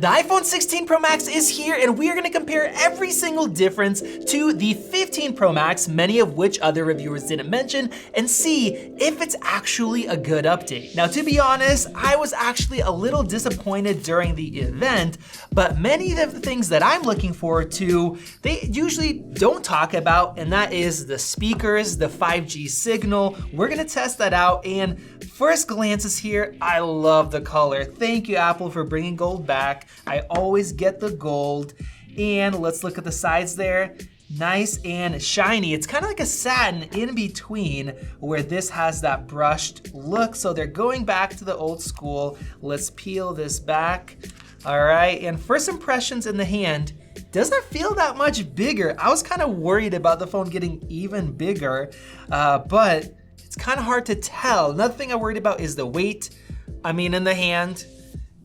The iPhone 16 Pro Max is here, and we are gonna compare every single difference to the 15 Pro Max, many of which other reviewers didn't mention, and see if it's actually a good update. Now, to be honest, I was actually a little disappointed during the event, but many of the things that I'm looking forward to, they usually don't talk about, and that is the speakers, the 5G signal. We're gonna test that out, and first glances here, I love the color. Thank you, Apple, for bringing gold back. I always get the gold. And let's look at the sides there. Nice and shiny. It's kind of like a satin in between where this has that brushed look. So they're going back to the old school. Let's peel this back. All right, and first impressions in the hand, doesn't feel that much bigger. I was kind of worried about the phone getting even bigger, but it's kind of hard to tell. Another thing I worried about is the weight. I mean, in the hand,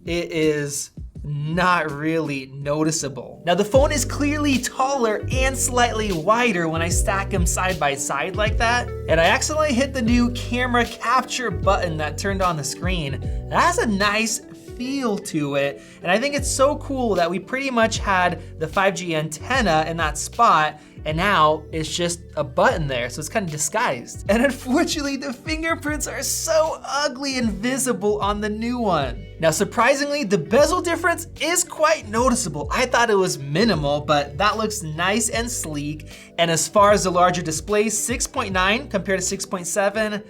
it is not really noticeable. Now the phone is clearly taller and slightly wider when I stack them side by side like that. And I accidentally hit the new camera capture button that turned on the screen. That has a nice feel to it. And I think it's so cool that we pretty much had the 5G antenna in that spot, and now it's just a button there, so it's kind of disguised. And unfortunately, the fingerprints are so ugly and visible on the new one. Now, surprisingly, the bezel difference is quite noticeable. I thought it was minimal, but that looks nice and sleek. And as far as the larger display, 6.9 compared to 6.7,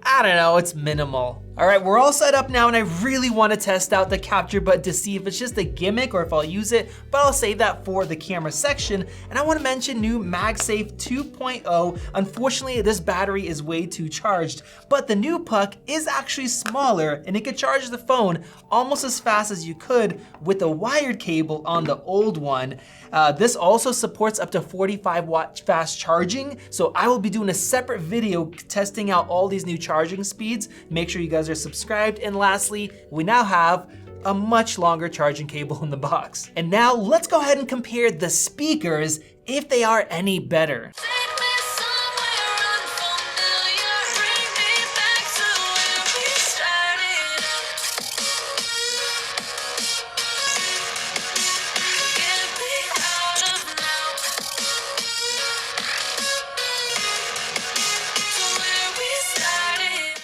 I don't know, it's minimal. All right, we're all set up now, and I really want to test out the capture button to see if it's just a gimmick or if I'll use it, but I'll save that for the camera section. And I want to mention new MagSafe 2.0. Unfortunately, this battery is way too charged, but the new puck is actually smaller, and it could charge the phone almost as fast as you could with the wired cable on the old one. This also supports up to 45-watt fast charging, so I will be doing a separate video testing out all these new charging speeds. Make sure you guys are subscribed. And lastly, we now have a much longer charging cable in the box. And now let's go ahead and compare the speakers, if they are any better.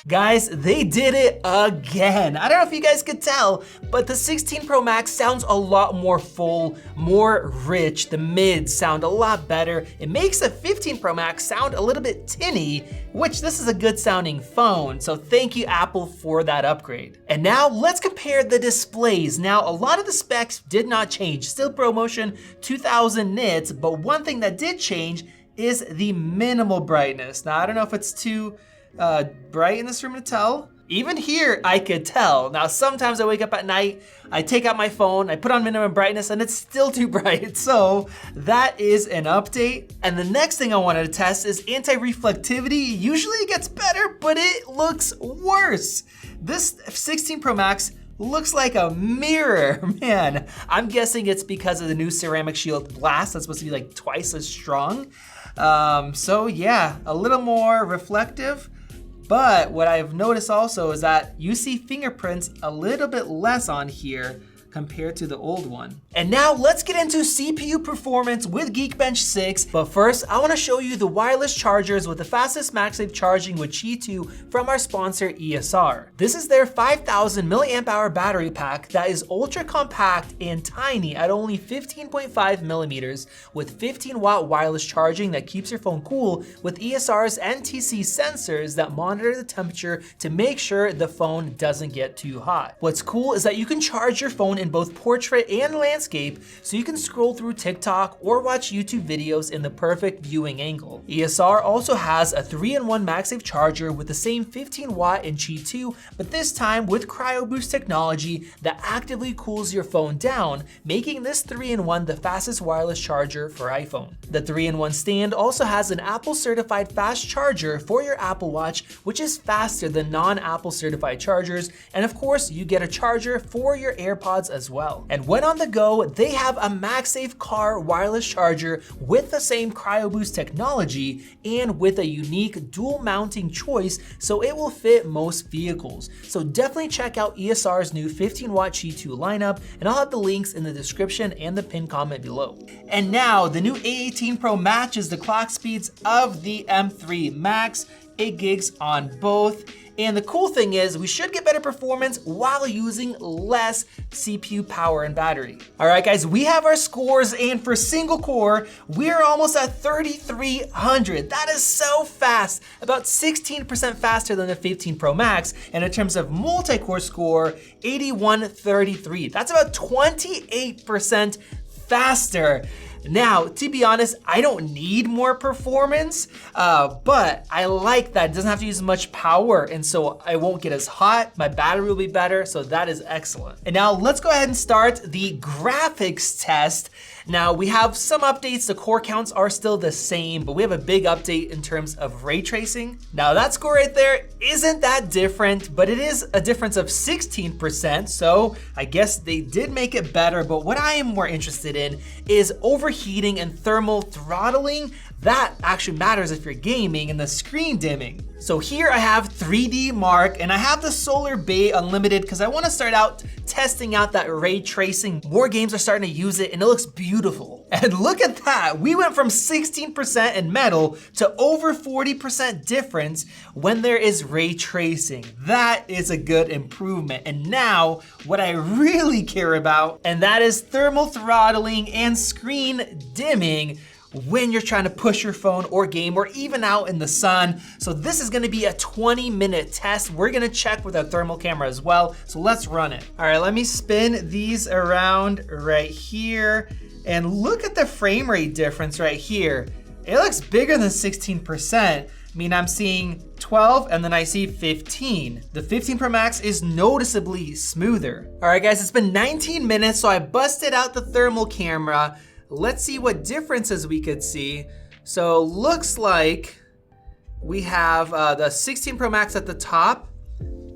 Guys, they did it again. I don't know if you guys could tell, but the 16 Pro Max sounds a lot more full, more rich. The mids sound a lot better. It makes the 15 Pro Max sound a little bit tinny, which this is a good sounding phone. So thank you, Apple, for that upgrade. And now let's compare the displays. Now, a lot of the specs did not change. Still ProMotion 2000 nits, but one thing that did change is the minimal brightness. Now, I don't know if it's too bright in this room to tell. Even here, I could tell. Now, sometimes I wake up at night, I take out my phone, I put on minimum brightness, and it's still too bright. So that is an update. And the next thing I wanted to test is anti-reflectivity. Usually it gets better, but it looks worse. This 16 Pro Max looks like a mirror, man. I'm guessing it's because of the new Ceramic Shield Blast that's supposed to be like twice as strong. So yeah, a little more reflective. But what I've noticed also is that you see fingerprints a little bit less on here compared to the old one. And now let's get into CPU performance with Geekbench 6. But first, I wanna show you the wireless chargers with the fastest MagSafe charging with Qi 2 from our sponsor ESR. This is their 5000 milliamp hour battery pack that is ultra compact and tiny at only 15.5 millimeters with 15-watt wireless charging that keeps your phone cool with ESR's NTC sensors that monitor the temperature to make sure the phone doesn't get too hot. What's cool is that you can charge your phone in both portrait and landscape, so you can scroll through TikTok or watch YouTube videos in the perfect viewing angle. ESR also has a 3-in-1 MagSafe charger with the same 15-watt and Qi 2, but this time with Cryo Boost technology that actively cools your phone down, making this 3-in-1 the fastest wireless charger for iPhone. The 3-in-1 stand also has an Apple certified fast charger for your Apple Watch, which is faster than non-Apple certified chargers, and of course you get a charger for your AirPods as well. And when on the go, they have a MagSafe car wireless charger with the same CryoBoost technology and with a unique dual mounting choice, so it will fit most vehicles. So definitely check out ESR's new 15-watt Qi2 lineup, and I'll have the links in the description and the pinned comment below. And now the new A18 Pro matches the clock speeds of the M3 Max, 8 gigs on both. And the cool thing is we should get better performance while using less CPU power and battery. All right, guys, we have our scores, and for single core, we're almost at 3,300. That is so fast, about 16% faster than the 15 Pro Max. And in terms of multi-core score, 8133. That's about 28% faster. Now, to be honest, I don't need more performance, but I like that it doesn't have to use as much power, and so I won't get as hot. My battery will be better, so that is excellent. And now let's go ahead and start the graphics test. Now we have some updates, the core counts are still the same, but we have a big update in terms of ray tracing. Now that score right there isn't that different, but it is a difference of 16%, so I guess they did make it better, but what I am more interested in is overheating and thermal throttling. That actually matters if you're gaming, and the screen dimming. So here I have 3D Mark, and I have the Solar Bay Unlimited because I want to start out testing out that ray tracing. More games are starting to use it, and it looks beautiful. And look at that, we went from 16% in metal to over 40% difference when there is ray tracing. That is a good improvement. And now what I really care about, and that is thermal throttling and screen dimming when you're trying to push your phone or game or even out in the sun. So this is gonna be a 20-minute test. We're gonna check with our thermal camera as well. So let's run it. All right, let me spin these around right here, and look at the frame rate difference right here. It looks bigger than 16%. I mean, I'm seeing 12 and then I see 15. The 15 Pro Max is noticeably smoother. All right, guys, it's been 19 minutes, so I busted out the thermal camera. Let's see what differences we could see. So looks like we have the 16 Pro Max at the top.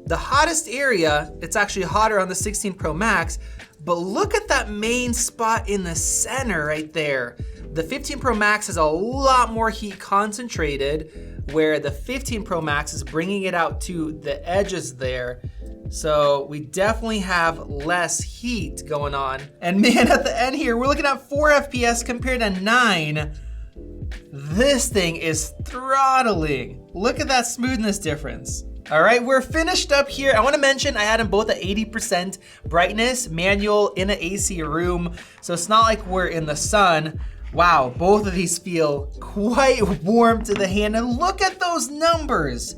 The hottest area, it's actually hotter on the 16 Pro Max, but look at that main spot in the center right there. The 15 Pro Max has a lot more heat concentrated, where the 15 Pro Max is bringing it out to the edges there. So we definitely have less heat going on. And man, at the end here, we're looking at 4 FPS compared to 9. This thing is throttling. Look at that smoothness difference. All right, we're finished up here. I wanna mention I had them both at 80% brightness, manual in an AC room. So it's not like we're in the sun. Wow, both of these feel quite warm to the hand. And look at those numbers.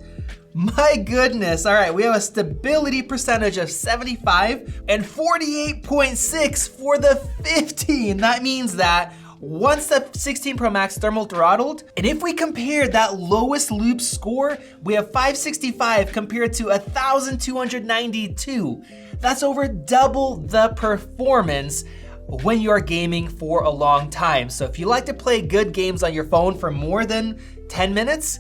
My goodness. All right, we have a stability percentage of 75 and 48.6 for the 15. That means that once the 16 Pro Max thermal throttled, and if we compare that lowest loop score, we have 565 compared to 1,292. That's over double the performance when you're gaming for a long time. So if you like to play good games on your phone for more than 10 minutes,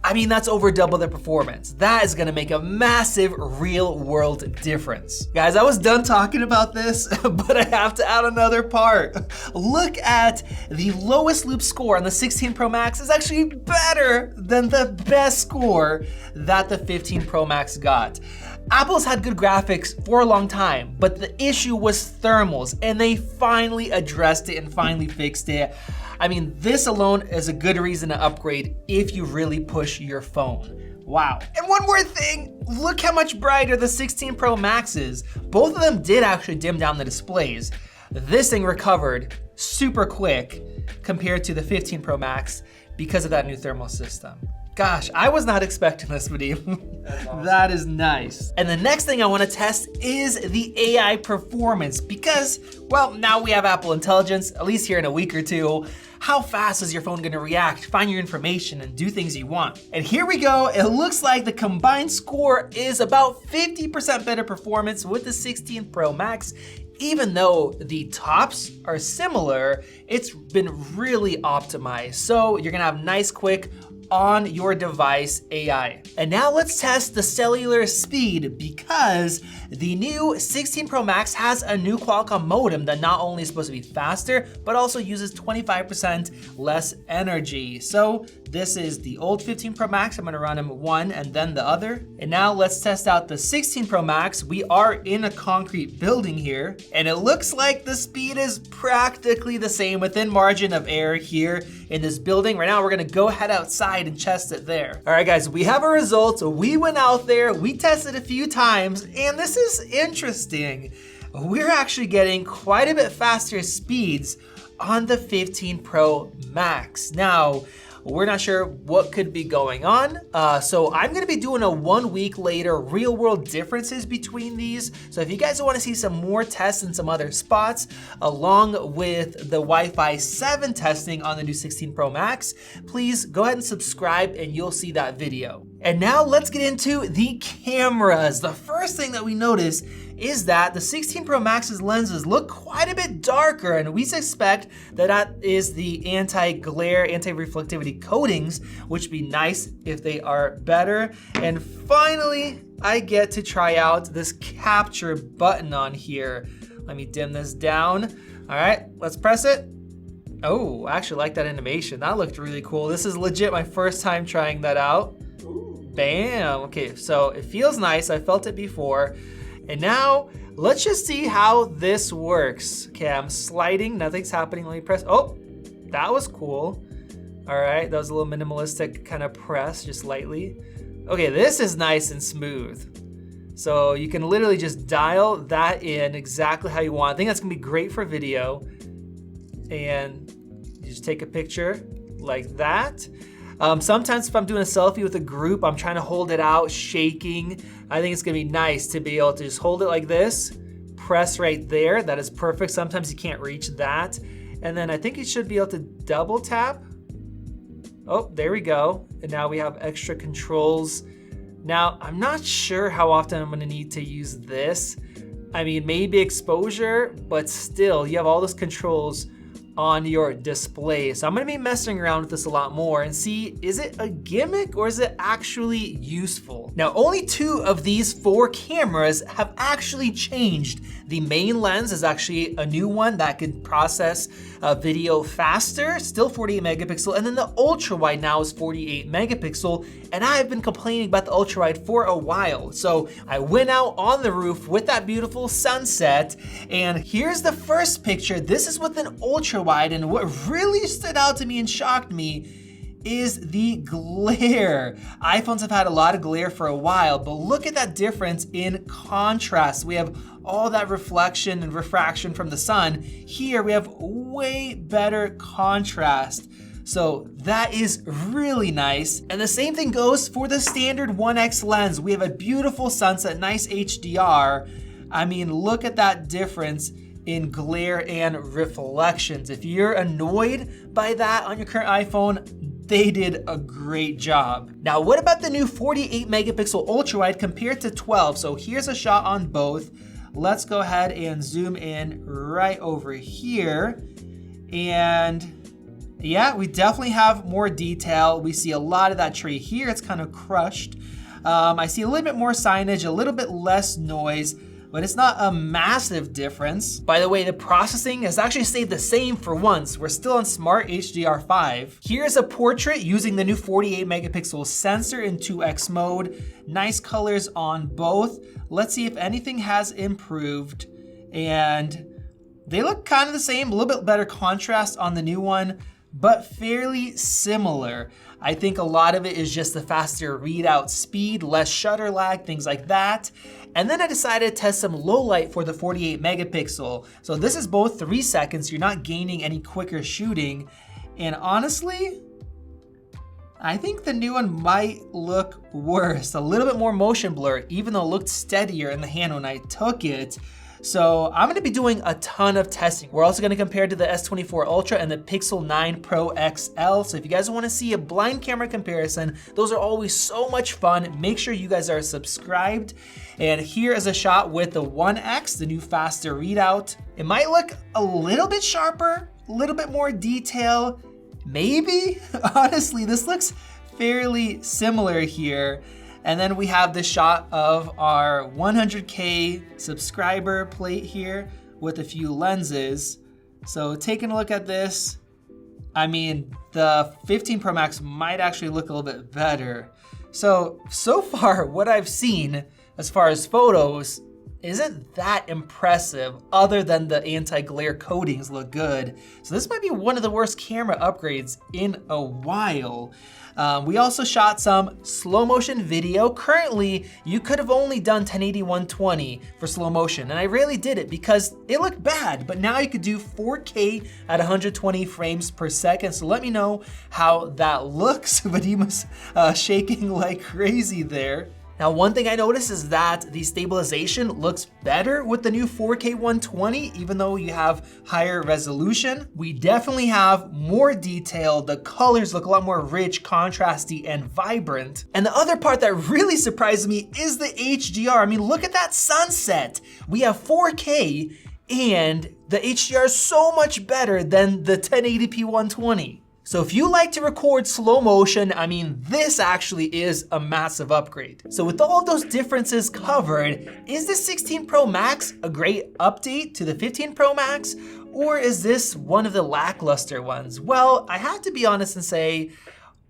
I mean, that's over double the performance. That is gonna make a massive real world difference. Guys, I was done talking about this, but I have to add another part. Look at the lowest loop score on the 16 Pro Max is actually better than the best score that the 15 Pro Max got. Apple's had good graphics for a long time, but the issue was thermals, and they finally addressed it and finally fixed it. I mean, this alone is a good reason to upgrade if you really push your phone. Wow. And one more thing, look how much brighter the 16 Pro Max is. Both of them did actually dim down the displays. This thing recovered super quick compared to the 15 Pro Max because of that new thermal system. Gosh, I was not expecting this video. Awesome. That is nice. And the next thing I want to test is the AI performance because, well, now we have Apple Intelligence, at least here in a week or two. How fast is your phone gonna react, find your information, and do things you want? And here we go, it looks like the combined score is about 50% better performance with the 16 Pro Max. Even though the tops are similar, it's been really optimized. So you're gonna have nice, quick on your device AI. And now let's test the cellular speed, because the new 16 Pro Max has a new Qualcomm modem that not only is supposed to be faster, but also uses 25% less energy. So this is the old 15 Pro Max. I'm gonna run them one and then the other. And now let's test out the 16 Pro Max. We are in a concrete building here, and it looks like the speed is practically the same, within margin of error here in this building. Right now, we're gonna go head outside and test it there. All right, guys, we have our results. We went out there, we tested a few times, and this is interesting. We're actually getting quite a bit faster speeds on the 15 Pro Max. Now, we're not sure what could be going on. So I'm gonna be doing a 1 week later real world differences between these. So if you guys wanna see some more tests in some other spots, along with the Wi-Fi 7 testing on the new 16 Pro Max, please go ahead and subscribe and you'll see that video. And now let's get into the cameras. The first thing that we notice is that the 16 Pro Max's lenses look quite a bit darker, and we suspect that that is the anti-glare, anti-reflectivity coatings, which would be nice if they are better. And finally, I get to try out this capture button on here. Let me dim this down. All right, let's press it. Oh, I actually like that animation. That looked really cool. This is legit my first time trying that out. Bam, okay, so it feels nice. I felt it before. And now, let's just see how this works. Okay, I'm sliding, nothing's happening. Let me press, oh, that was cool. All right, that was a little minimalistic kind of press, just lightly. Okay, this is nice and smooth. So you can literally just dial that in exactly how you want. I think that's gonna be great for video. And you just take a picture like that. Sometimes if I'm doing a selfie with a group, I'm trying to hold it out, shaking. I think it's gonna be nice to be able to just hold it like this, press right there. That is perfect. Sometimes you can't reach that. And then I think you should be able to double tap. Oh, there we go. And now we have extra controls. Now, I'm not sure how often I'm gonna need to use this. I mean, maybe exposure, but still, you have all those controls on your display. So I'm gonna be messing around with this a lot more and see, is it a gimmick or is it actually useful? Now, only 2 of these 4 cameras have actually changed. The main lens is actually a new one that can process video faster, still 48 megapixel, and then the ultra wide now is 48 megapixel, and I've been complaining about the ultra wide for a while. So I went out on the roof with that beautiful sunset, and here's the first picture. This is with an ultra wide, and what really stood out to me and shocked me is the glare. iPhones have had a lot of glare for a while, but look at that difference in contrast. We have all that reflection and refraction from the sun. Here we have way better contrast. So that is really nice. And the same thing goes for the standard 1X lens. We have a beautiful sunset, nice HDR. I mean, look at that difference in glare and reflections. If you're annoyed by that on your current iPhone, they did a great job. Now, what about the new 48 megapixel ultra wide compared to 12? So here's a shot on both. Let's go ahead and zoom in right over here. And yeah, we definitely have more detail. We see a lot of that tree here. It's kind of crushed. I see a little bit more signage, a little bit less noise, but it's not a massive difference. By the way, the processing has actually stayed the same for once. We're still on Smart HDR5. Here's a portrait using the new 48 megapixel sensor in 2X mode. Nice colors on both. Let's see if anything has improved. And they look kind of the same, a little bit better contrast on the new one, but fairly similar. I think a lot of it is just the faster readout speed, less shutter lag, things like that. And then I decided to test some low light for the 48 megapixel. So this is both 3 seconds, you're not gaining any quicker shooting. And honestly, I think the new one might look worse. A little bit more motion blur, even though it looked steadier in the hand when I took it. So I'm gonna be doing a ton of testing. We're also gonna compare to the S24 Ultra and the Pixel 9 Pro XL. So if you guys wanna see a blind camera comparison, those are always so much fun. Make sure you guys are subscribed. And here is a shot with the 1X, the new faster readout. It might look a little bit sharper, a little bit more detail, maybe. Honestly, this looks fairly similar here. And then we have the shot of our 100K subscriber plate here with a few lenses. So taking a look at this, I mean, the 15 Pro Max might actually look a little bit better. So far what I've seen as far as photos isn't that impressive, other than the anti-glare coatings look good. So this might be one of the worst camera upgrades in a while. We also shot some slow motion video. Currently, you could have only done 1080 120 for slow motion, and I rarely did it because it looked bad, but now you could do 4K at 120 frames per second. So let me know how that looks. Vadima's shaking like crazy there. Now, one thing I noticed is that the stabilization looks better with the new 4K 120, even though you have higher resolution. We definitely have more detail. The colors look a lot more rich, contrasty, and vibrant. And the other part that really surprised me is the HDR. I mean, look at that sunset. We have 4K, and the HDR is so much better than the 1080p 120. So if you like to record slow motion, I mean, this actually is a massive upgrade. So with all of those differences covered, is the 16 Pro Max a great update to the 15 Pro Max? Or is this one of the lackluster ones? Well, I have to be honest and say,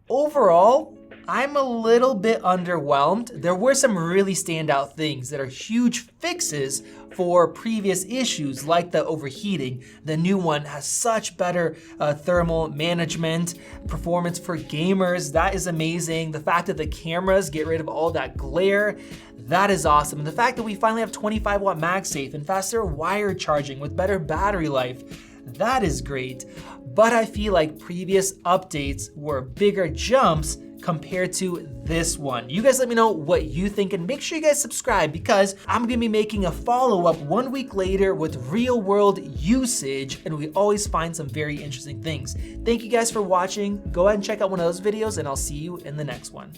overall, I'm a little bit underwhelmed. There were some really standout things that are huge fixes for previous issues, like the overheating. The new one has such better thermal management, performance for gamers. That is amazing. The fact that the cameras get rid of all that glare, that is awesome. And the fact that we finally have 25 watt MagSafe and faster wire charging with better battery life, that is great. But I feel like previous updates were bigger jumps compared to this one. You guys let me know what you think, and make sure you guys subscribe, because I'm gonna be making a follow-up 1 week later with real world usage, and we always find some very interesting things. Thank you guys for watching. Go ahead and check out one of those videos, and I'll see you in the next one.